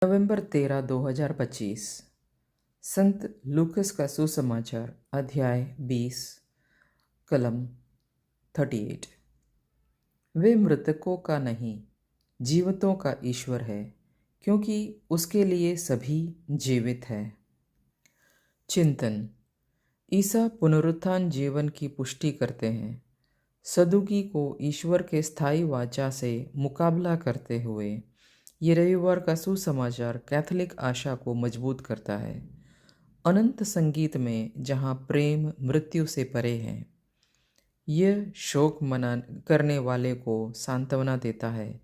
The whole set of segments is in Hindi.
नवंबर 13, 2025। संत लूकस का सुसमाचार अध्याय 20 कलम 38। वे मृतकों का नहीं, जीवितों का ईश्वर है, क्योंकि उसके लिए सभी जीवित हैं। चिंतन। ईसा पुनरुत्थान जीवन की पुष्टि करते हैं। सदुकी को ईश्वर के स्थायी वाचा से मुकाबला करते हुए ये रविवार का सुसमाचार कैथोलिक आशा को मजबूत करता है। अनंत संगीत में जहाँ प्रेम मृत्यु से परे है, यह शोक मना करने वाले को सांत्वना देता है,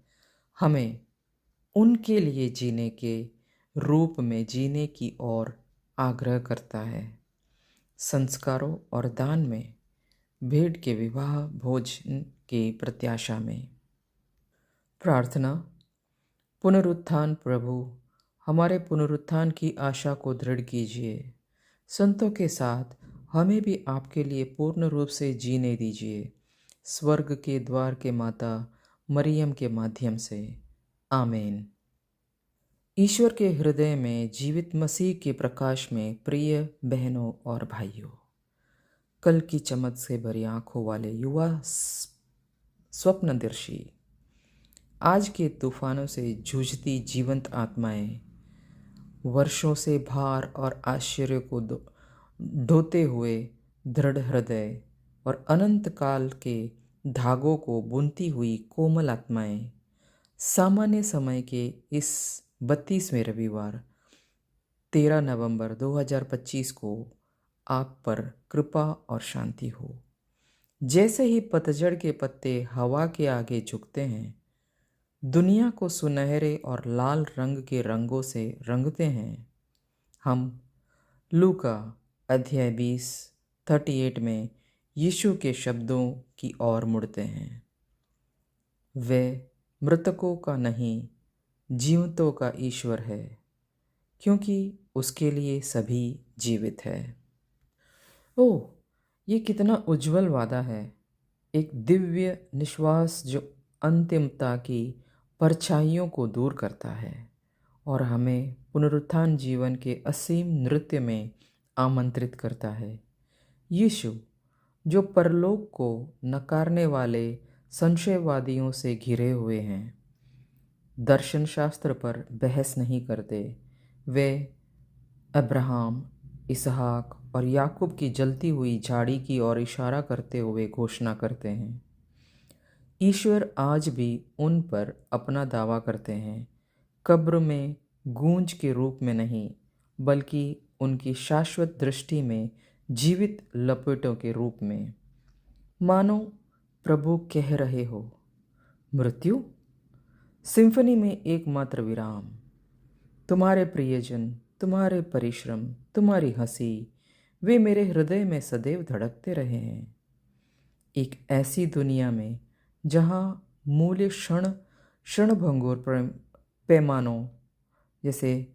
हमें उनके लिए जीने के रूप में जीने की ओर आग्रह करता है। संस्कारों और दान में, भेंट के विवाह भोजन की प्रत्याशा में। प्रार्थना। पुनरुत्थान प्रभु, हमारे पुनरुत्थान की आशा को दृढ़ कीजिए। संतों के साथ हमें भी आपके लिए पूर्ण रूप से जीने दीजिए। स्वर्ग के द्वार के माता मरियम के माध्यम से, आमीन। ईश्वर के हृदय में जीवित मसीह के प्रकाश में प्रिय बहनों और भाइयों, कल की चमक से भरी आंखों वाले युवा स्वप्नदर्शी, आज के तूफानों से जूझती जीवंत आत्माएं, वर्षों से भार और आश्चर्य को ढोते हुए दृढ़ हृदय और अनंत काल के धागों को बुनती हुई कोमल आत्माएं, सामान्य समय के इस 32वें रविवार 13 नवंबर 2025 को आप पर कृपा और शांति हो। जैसे ही पतझड़ के पत्ते हवा के आगे झुकते हैं, दुनिया को सुनहरे और लाल रंग के रंगों से रंगते हैं, हम लूका अध्याय 38 में यीशु के शब्दों की ओर मुड़ते हैं। वे मृतकों का नहीं, जीवितों का ईश्वर है, क्योंकि उसके लिए सभी जीवित है। ओह, ये कितना उज्जवल वादा है। एक दिव्य निश्वास जो अंतिमता की परछाइयों को दूर करता है और हमें पुनरुत्थान जीवन के असीम नृत्य में आमंत्रित करता है। यीशु, जो परलोक को नकारने वाले संशयवादियों से घिरे हुए हैं, दर्शन शास्त्र पर बहस नहीं करते। वे अब्राहम, इसहाक और याकूब की जलती हुई झाड़ी की ओर इशारा करते हुए घोषणा करते हैं। ईश्वर आज भी उन पर अपना दावा करते हैं, कब्र में गूंज के रूप में नहीं, बल्कि उनकी शाश्वत दृष्टि में जीवित लपेटों के रूप में। मानो प्रभु कह रहे हो, मृत्यु, सिम्फनी में एकमात्र विराम। तुम्हारे प्रियजन, तुम्हारे परिश्रम, तुम्हारी हंसी, वे मेरे हृदय में सदैव धड़कते रहे हैं। एक ऐसी दुनिया में जहाँ मूल्य क्षणभंगुर पैमानों जैसे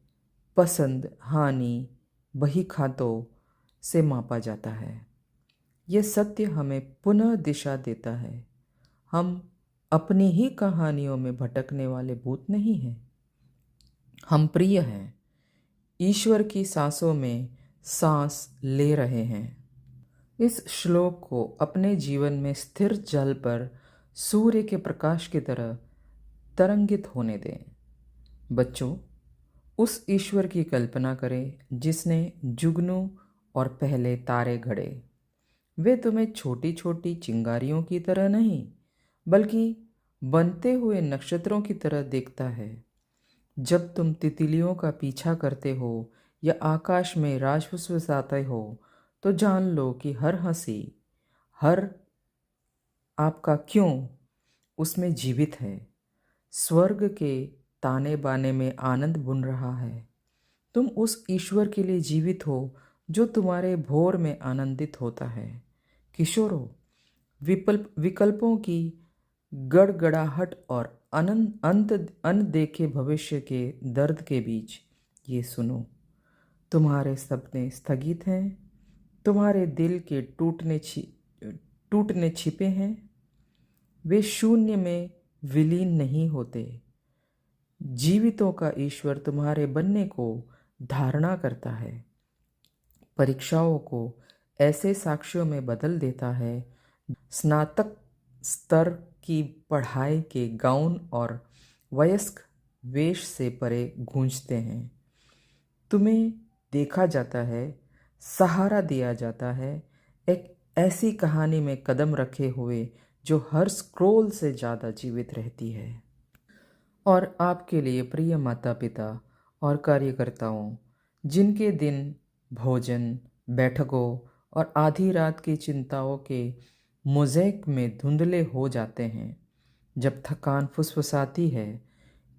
पसंद, हानि, बहीखातों से मापा जाता है, यह सत्य हमें पुनः दिशा देता है। हम अपनी ही कहानियों में भटकने वाले भूत नहीं हैं। हम प्रिय हैं, ईश्वर की सांसों में सांस ले रहे हैं। इस श्लोक को अपने जीवन में स्थिर जल पर सूर्य के प्रकाश की तरह तरंगित होने दें। बच्चों, उस ईश्वर की कल्पना करें जिसने जुगनू और पहले तारे गढ़े। वे तुम्हें छोटी छोटी चिंगारियों की तरह नहीं, बल्कि बनते हुए नक्षत्रों की तरह देखता है। जब तुम तितलियों का पीछा करते हो या आकाश में राज फुसफुसाते हो, तो जान लो कि हर हंसी, हर आपका क्यों उसमें जीवित है। स्वर्ग के ताने बाने में आनंद बुन रहा है। तुम उस ईश्वर के लिए जीवित हो जो तुम्हारे भोर में आनंदित होता है। किशोरों, विकल्पों की गड़गड़ाहट और अनदेखे भविष्य के दर्द के बीच ये सुनो, तुम्हारे सपने स्थगित हैं, तुम्हारे दिल के टूटने छिपे हैं। वे शून्य में विलीन नहीं होते, जीवितों का ईश्वर तुम्हारे बनने को धारणा करता है, परीक्षाओं को ऐसे साक्ष्यों में बदल देता है, स्नातक स्तर की पढ़ाई के गाउन और वयस्क वेश से परे गूंजते हैं। तुम्हें देखा जाता है, सहारा दिया जाता है, एक ऐसी कहानी में कदम रखे हुए जो हर स्क्रोल से ज़्यादा जीवित रहती है। और आपके लिए प्रिय माता पिता और कार्यकर्ताओं, जिनके दिन भोजन, बैठकों और आधी रात की चिंताओं के मोज़ेक में धुंधले हो जाते हैं, जब थकान फुसफुसाती है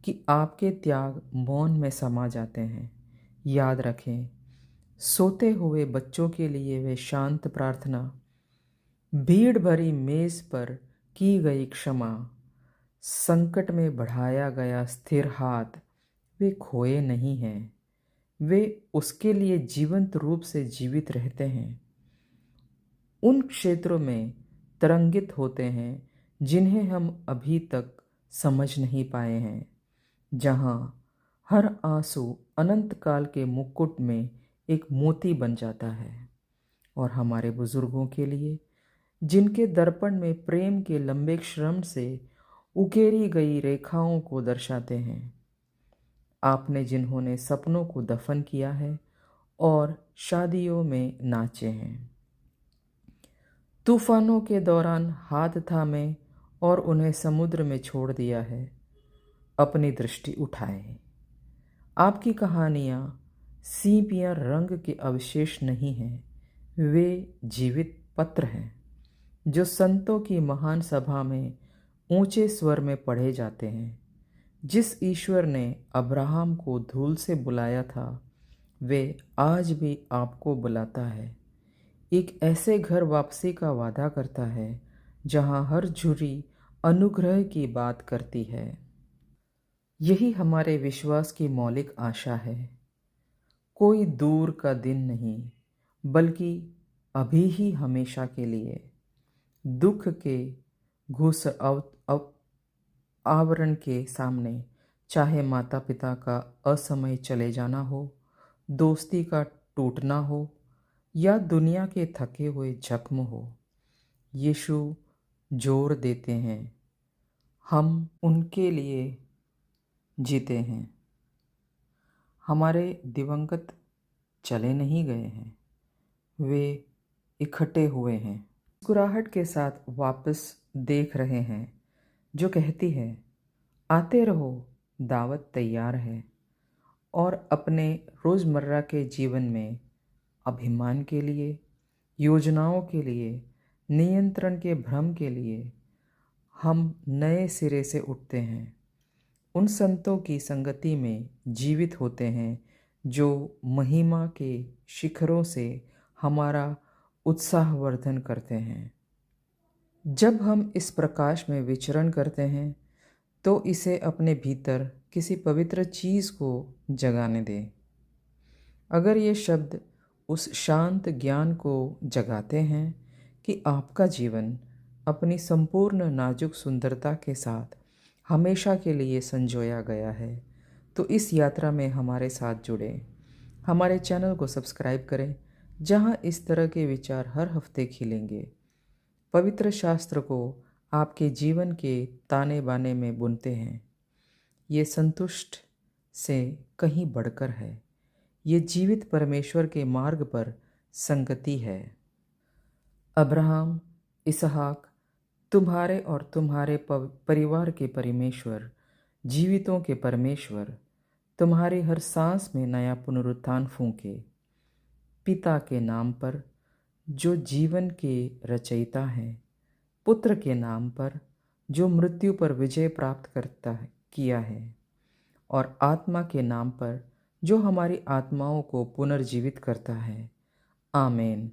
कि आपके त्याग मौन में समा जाते हैं, याद रखें, सोते हुए बच्चों के लिए वे शांत प्रार्थना, भीड़ भरी मेज पर की गई क्षमा, संकट में बढ़ाया गया स्थिर हाथ, वे खोए नहीं हैं। वे उसके लिए जीवंत रूप से जीवित रहते हैं, उन क्षेत्रों में तरंगित होते हैं जिन्हें हम अभी तक समझ नहीं पाए हैं, जहाँ हर आंसू अनंत काल के मुकुट में एक मोती बन जाता है। और हमारे बुजुर्गों के लिए, जिनके दर्पण में प्रेम के लंबे श्रम से उकेरी गई रेखाओं को दर्शाते हैं, आपने जिन्होंने सपनों को दफन किया है और शादियों में नाचे हैं, तूफानों के दौरान हाथ थामे और उन्हें समुद्र में छोड़ दिया है, अपनी दृष्टि उठाए। आपकी कहानियाँ सीप या रंग के अवशेष नहीं हैं, वे जीवित पत्र हैं जो संतों की महान सभा में ऊंचे स्वर में पढ़े जाते हैं। जिस ईश्वर ने अब्राहम को धूल से बुलाया था, वे आज भी आपको बुलाता है, एक ऐसे घर वापसी का वादा करता है जहां हर झुर्री अनुग्रह की बात करती है। यही हमारे विश्वास की मौलिक आशा है। कोई दूर का दिन नहीं, बल्कि अभी ही हमेशा के लिए। दुख के घुस आवरण के सामने, चाहे माता पिता का असमय चले जाना हो, दोस्ती का टूटना हो या दुनिया के थके हुए जख्म हो, यीशु जोर देते हैं, हम उनके लिए जीते हैं। हमारे दिवंगत चले नहीं गए हैं, वे इकट्ठे हुए हैं, मुस्कुराहट के साथ वापस देख रहे हैं, जो कहती है, आते रहो, दावत तैयार है। और अपने रोज़मर्रा के जीवन में अभिमान के लिए, योजनाओं के लिए, नियंत्रण के भ्रम के लिए हम नए सिरे से उठते हैं, उन संतों की संगति में जीवित होते हैं जो महिमा के शिखरों से हमारा उत्साहवर्धन करते हैं। जब हम इस प्रकाश में विचरण करते हैं, तो इसे अपने भीतर किसी पवित्र चीज़ को जगाने दें। अगर ये शब्द उस शांत ज्ञान को जगाते हैं कि आपका जीवन अपनी संपूर्ण नाजुक सुंदरता के साथ हमेशा के लिए संजोया गया है, तो इस यात्रा में हमारे साथ जुड़े। हमारे चैनल को सब्सक्राइब करें, जहां इस तरह के विचार हर हफ्ते खिलेंगे। पवित्र शास्त्र को आपके जीवन के ताने बाने में बुनते हैं। ये संतुष्ट से कहीं बढ़कर है, ये जीवित परमेश्वर के मार्ग पर संगति है। अब्राहम, इसहाक, तुम्हारे और तुम्हारे परिवार के परमेश्वर, जीवितों के परमेश्वर, तुम्हारी हर सांस में नया पुनरुत्थान फूंके। पिता के नाम पर जो जीवन के रचयिता हैं, पुत्र के नाम पर जो मृत्यु पर विजय प्राप्त किया है, और आत्मा के नाम पर जो हमारी आत्माओं को पुनर्जीवित करता है। आमीन।